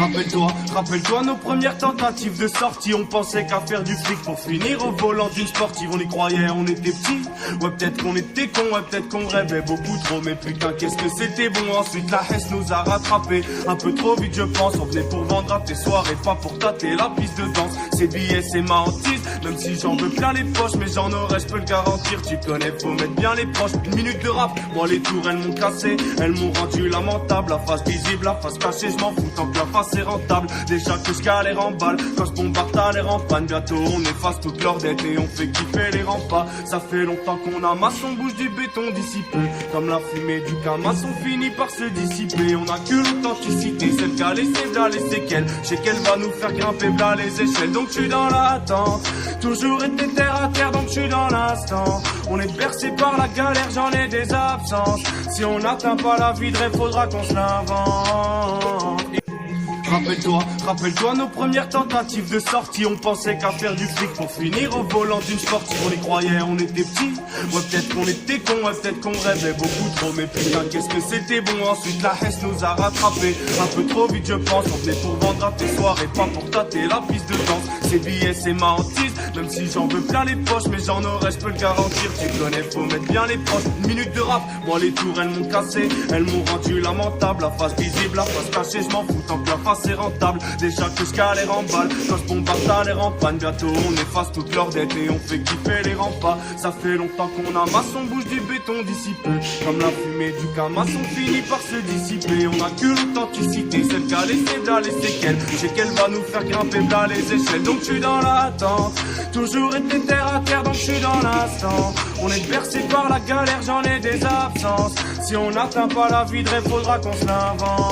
Rappelle-toi nos premières tentatives de sortie. On pensait qu'à faire du fric pour finir au volant d'une sportive. On y croyait, on était petits. Ouais, peut-être qu'on était cons, ouais, peut-être qu'on rêvait beaucoup trop. Mais putain, qu'est-ce que c'était bon. Ensuite la Hesse nous a rattrapés. Un peu trop vite je pense. On venait pour vendre à tes soirées, pas pour tâter la piste de danse. Ces billets c'est ma hantise. Même si j'en veux plein les poches, mais j'en aurais, je peux le garantir. Tu connais, faut mettre bien les proches. Une minute de rap, moi les tours elles m'ont cassé. Elles m'ont rendu lamentable. La face visible, la face cachée, je m'en fous tant que la face c'est rentable. Déjà que je galère en balle, quand je bombarde t'as l'air en panne. Bientôt on efface toute leur dette et on fait kiffer les remparts. Ça fait longtemps qu'on amasse, on bouge du béton d'ici peu. Comme la fumée du camas, on finit par se dissiper. On a que l'authenticité, celle qui a laissé là les séquelles. Je sais qu'elle va nous faire grimper là les échelles. Donc je suis dans l'attente, toujours été terre à terre, donc je suis dans l'instant. On est bercé par la galère, j'en ai des absences. Si on n'atteint pas la vie de rêve, faudra qu'on se l'invente. Rappelle-toi nos premières tentatives de sortie. On pensait qu'à faire du fric pour finir au volant d'une sportive. On y croyait, on était petits. Ouais, peut-être qu'on était cons, ouais, peut-être qu'on rêvait beaucoup trop. Mais putain, qu'est-ce que c'était bon. Ensuite la Hesse nous a rattrapés. Un peu trop vite je pense. On venait pour vendre à tes soirées, pas pour tâter la piste de danse. Ces billets c'est ma hantise. Même si j'en veux plein les poches, mais j'en aurais, je peux le garantir. Tu connais, faut mettre bien les proches. Une minute de rap, moi les tours elles m'ont cassé. Elles m'ont rendu lamentable. La face visible, la face cachée, je m'en fous tant que la face c'est rentable. Déjà que je galère en balle, quand je bombarde t'as l'air en panne. Bientôt on efface toute leur dette et on fait kiffer les remparts. Ça fait longtemps qu'on amasse, on bouge du béton d'ici peu. Comme la fumée du camas, on finit par se dissiper. On a que l'authenticité, celle qui a laissé là les séquelles. Je sais qu'elle va nous faire grimper là les échelles. Donc je suis dans l'attente, toujours été terre à terre, donc je suis dans l'instant. On est bercé par la galère, j'en ai des absences. Si on n'atteint pas la vie de rêve, faudra qu'on se l'invente.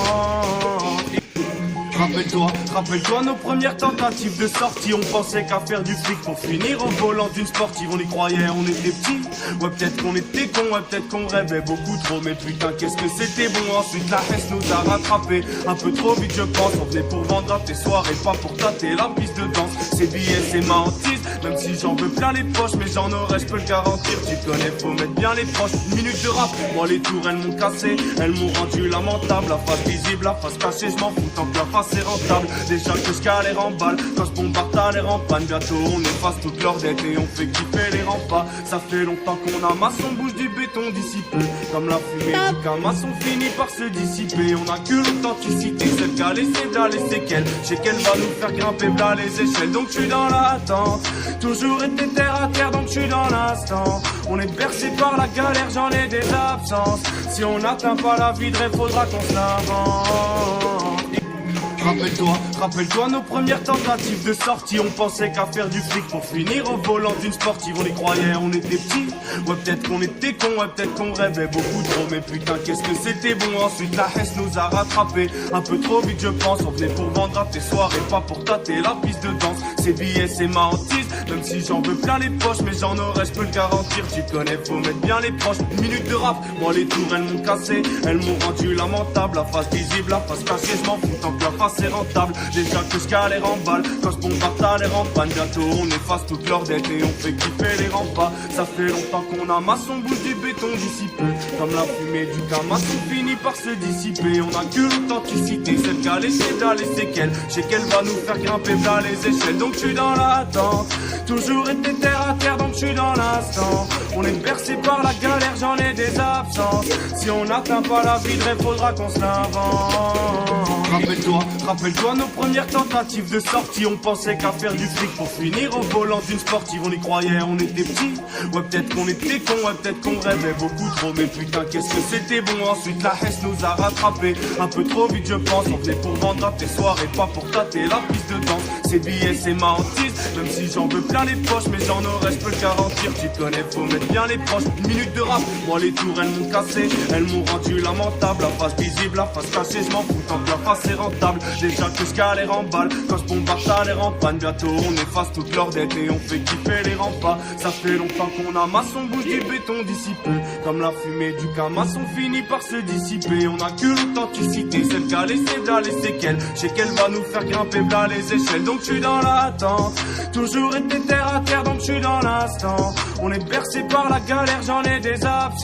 Rappelle-toi nos premières tentatives de sortie. On pensait qu'à faire du fric pour finir au volant d'une sportive. On y croyait, on était petits. Ouais, peut-être qu'on était cons, ouais, peut-être qu'on rêvait beaucoup trop. Mais putain, qu'est-ce que c'était bon. Ensuite la Hesse nous a rattrapés. Un peu trop vite je pense. On venait pour vendre à tes soirées, pas pour tâter la piste de danse. Ces billets c'est ma hantise. Même si j'en veux plein les poches, mais j'en aurais, je peux le garantir. Tu connais, faut mettre bien les proches. Une minute de rap, moi les tours elles m'ont cassé. Elles m'ont rendu lamentable. La face visible, la face cachée, je m'en fous tant que la face c'est rentable. Déjà que je galère en balle, quand je bombarde t'as l'air en panne. Bientôt on efface toute leur dette et on fait kiffer les remparts. Ça fait longtemps qu'on amasse, on bouge du béton d'ici peu. Comme la fumée du camas, on finit par se dissiper. On a que l'authenticité, celle qui a laissé là les séquelles. Je sais qu'elle va nous faire grimper là les échelles. Donc je suis dans l'attente, toujours été terre à terre, donc je suis dans l'instant. On est bercé par la galère, j'en ai des absences. Si on n'atteint pas la vie de rêve, faudra qu'on se l'invente. Rappelle-toi nos premières tentatives de sortie. On pensait qu'à faire du fric pour finir au volant d'une sportive. On y croyait, on était petits. Ouais, peut-être qu'on était cons, ouais, peut-être qu'on rêvait beaucoup trop. Mais putain, qu'est-ce que c'était bon. Ensuite la Hesse nous a rattrapés. Un peu trop vite je pense. On venait pour vendre à tes soirées, pas pour tâter la piste de danse. Ces billets c'est ma hantise. Même si j'en veux plein les poches, mais j'en aurais, je peux le garantir. Tu connais, faut mettre bien les proches. Une minute de rap, moi les tours elles m'ont cassé. Elles m'ont rendu lamentable. La face visible, la face cachée, je m'en fous tant que la face c'est rentable. Déjà que je galère en balle, quand je bombarde t'as l'air en panne. Bientôt on efface toute leur dette et on fait kiffer les remparts. Ça fait longtemps qu'on amasse, on bouge du béton d'ici peu. Comme la fumée du camas, on finit par se dissiper. On a que l'authenticité, celle qui a laissé là les séquelles. Je sais qu'elle va nous faire grimper là les échelles. Donc je suis dans l'attente, toujours été terre à terre, donc je suis dans l'instant. On est bercé par la galère, j'en ai des absences. Si on n'atteint pas la vie de rêve, faudra qu'on se l'invente. Rappelle-toi nos premières tentatives de sortie. On pensait qu'à faire du fric pour finir au volant d'une sportive. On y croyait, on était petits. Ouais, peut-être qu'on était cons, ouais, peut-être qu'on rêvait beaucoup trop. Mais putain, qu'est-ce que c'était bon. Ensuite la Hesse nous a rattrapés. Un peu trop vite je pense. On venait pour vendre à tes soirées, pas pour tâter la piste de danse. Ces billets c'est ma hantise. Même si j'en veux plein les poches, mais j'en aurais, je peux le garantir. Tu connais, faut mettre bien les proches. Une minute de rap, moi les tours elles m'ont cassé. Elles m'ont rendu lamentable. La face visible, la face cachée, je m'en fous tant que la face c'est rentable. Déjà que je galère en balle, quand je bombarde t'as l'air en panne. Bientôt on efface toute leur dette et on fait kiffer les remparts. Ça fait longtemps qu'on amasse, on bouge du béton d'ici peu. Comme la fumée du camas, on finit par se dissiper. On a que l'authenticité, celle qui a laissé là les séquelles. Je sais qu'elle va nous faire grimper là les échelles. Donc je suis dans l'attente, toujours été terre à terre, donc je suis dans l'instant. On est bercé par la galère, j'en ai des absences.